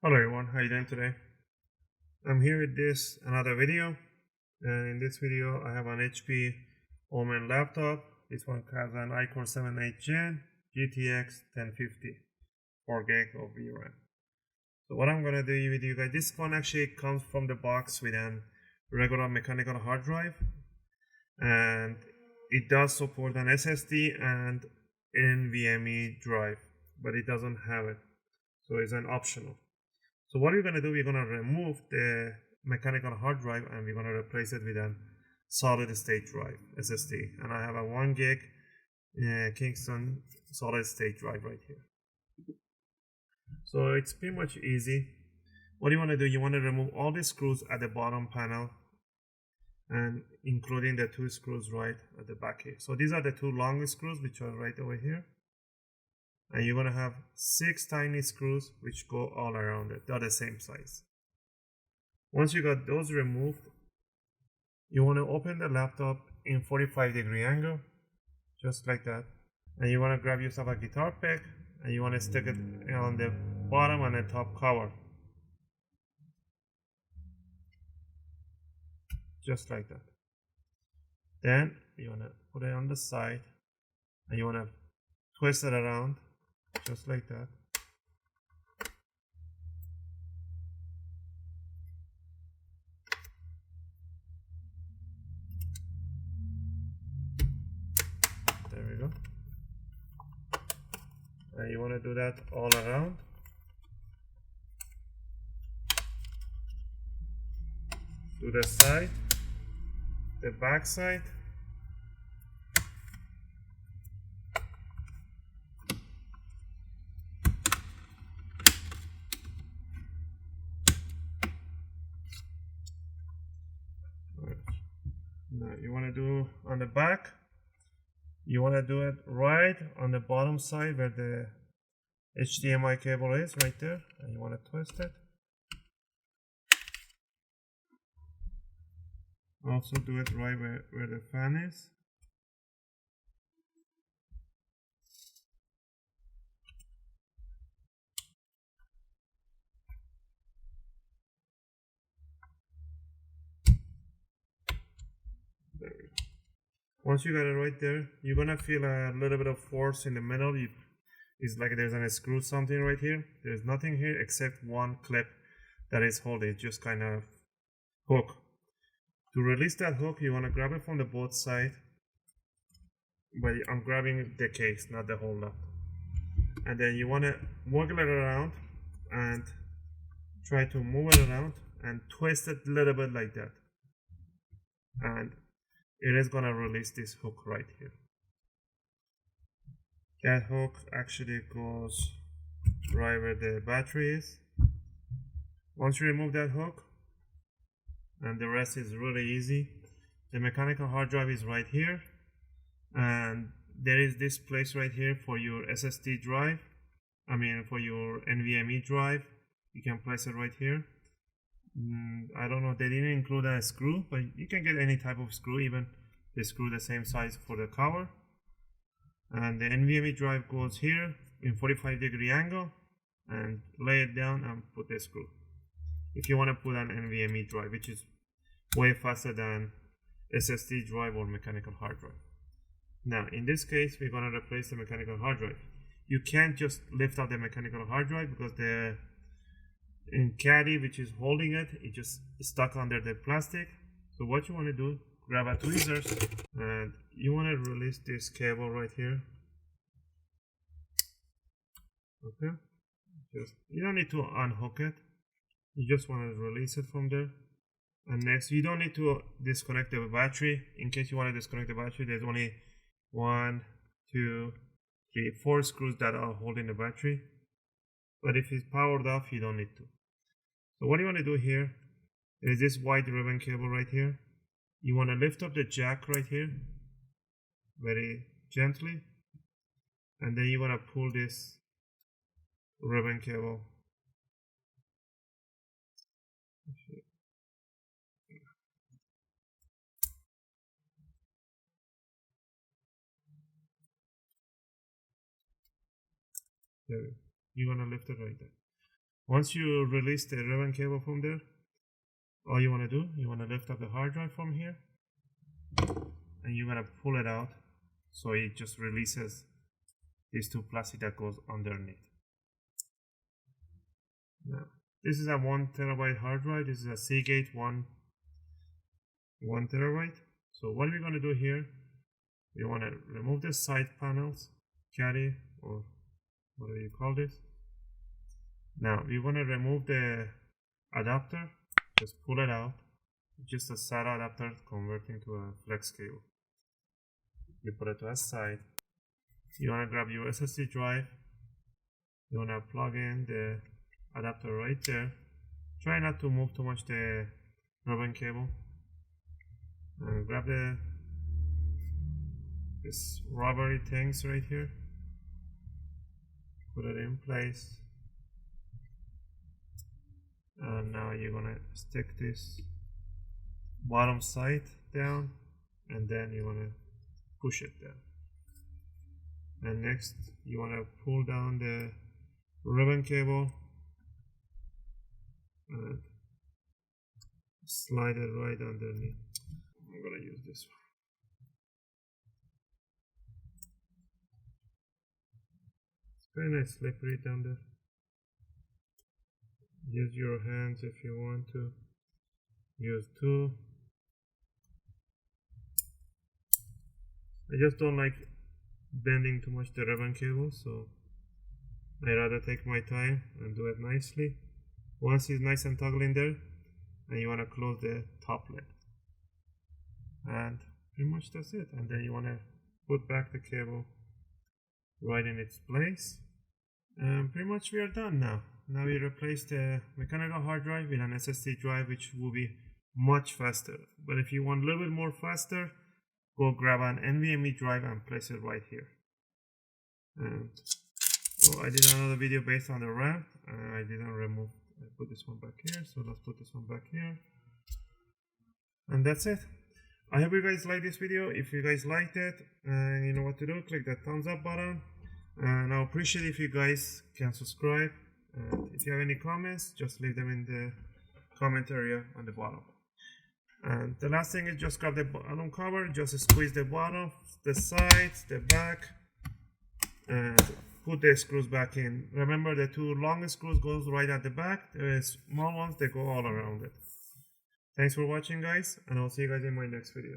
Hello everyone, how are you doing today? I'm here with this another video, and in this video I have an HP Omen laptop. This one has an iCore 7 Gen GTX 1050 4 gig of VRAM. So what I'm gonna do with you guys, this one actually comes from the box with an regular mechanical hard drive, and it does support an SSD and NVMe drive, but it doesn't have it, so it's an optional. So what we're going to do, we're going to remove the mechanical hard drive and we're going to replace it with a solid state drive, SSD. And I have a 1 gig Kingston solid state drive right here. So it's pretty much easy. What you want to do, you want to remove all the screws at the bottom panel and including the 2 screws right at the back here. So these are the 2 long screws which are right over here. And you're going to have 6 tiny screws which go all around it. They're the same size. Once you got those removed, you want to open the laptop in 45-degree angle, just like that. And you want to grab yourself a guitar pick and you want to stick it on the bottom and the top cover. Just like that. Then you want to put it on the side and you want to twist it around. Just like that. There we go. And you want to do that all around. To the side, the back side. Now you want to do on the back, you want to do it right on the bottom side where the HDMI cable is, right there, and you want to twist it. Also do it right where the fan is. There we go. Once you got it right there, you're gonna feel a little bit of force in the middle. It's like there's a screw something right here. There's nothing here except one clip that is holding it, just kind of hook. To release that hook, you want to grab it from the both side, but I'm grabbing the case, not the whole nut. And then you want to wiggle it around and try to move it around and twist it a little bit like that. And it is going to release this hook right here. That hook actually goes right where the battery is. Once you remove that hook, and the rest is really easy. The mechanical hard drive is right here, and there is this place right here for your SSD drive. For your NVMe drive. You can place it right here. I don't know, they didn't include a screw, but you can get any type of screw, even the screw the same size for the cover. And the NVMe drive goes here in 45-degree angle, and lay it down and put the screw. If you want to put an NVMe drive, which is way faster than SSD drive or mechanical hard drive. Now, in this case, we're going to replace the mechanical hard drive. You can't just lift up the mechanical hard drive because the caddy which is holding it, it just stuck under the plastic. So what you want to do, grab a tweezers and you want to release this cable right here. Okay, you don't need to unhook it. You just want to release it from there. And next, you don't need to disconnect the battery. In case you want to disconnect the battery, there's only 1, 2, 3, 4 screws that are holding the battery. But if it's powered off, you don't need to. So what you want to do here is this white ribbon cable right here. You want to lift up the jack right here very gently, and then you want to pull this ribbon cable. There, you're gonna lift it right there. Once you release the ribbon cable from there, all you want to do, you want to lift up the hard drive from here, and you're going to pull it out so it just releases these two plastic that goes underneath. Now, this is a 1 terabyte hard drive. This is a Seagate 1 terabyte. So what we're going to do here, we want to remove the side panels, caddy, or whatever you call this. Now we want to remove the adapter. Just pull it out. It's just a SATA adapter converting to a flex cable. You put it to a side. You want to grab your SSD drive. You want to plug in the adapter right there. Try not to move too much the ribbon cable. And grab this rubbery things right here. Put it in place. And now you're gonna stick this bottom side down, and then you wanna push it down. And next you wanna pull down the ribbon cable and slide it right underneath. I'm gonna use this one. It's very nice slippery down there. Use your hands if you want to. Use two. I just don't like bending too much the ribbon cable, so I rather take my time and do it nicely. Once it's nice and toggle in there, and you want to close the top lid. And pretty much that's it. And then you want to put back the cable right in its place. And pretty much we are done now. Now we replace the mechanical hard drive with an SSD drive, which will be much faster. But if you want a little bit more faster, go grab an NVMe drive and place it right here. And so I did another video based on the RAM. I didn't remove. I put this one back here. So let's put this one back here. And that's it. I hope you guys liked this video. If you guys liked it, you know what to do. Click that thumbs up button. And I'll appreciate if you guys can subscribe. And if you have any comments, just leave them in the comment area on the bottom. And the last thing is just grab the bottom cover, just squeeze the bottom, the sides, the back, and put the screws back in. Remember, the two longest screws goes right at the back. The small ones, they go all around it. Thanks for watching, guys, and I'll see you guys in my next video.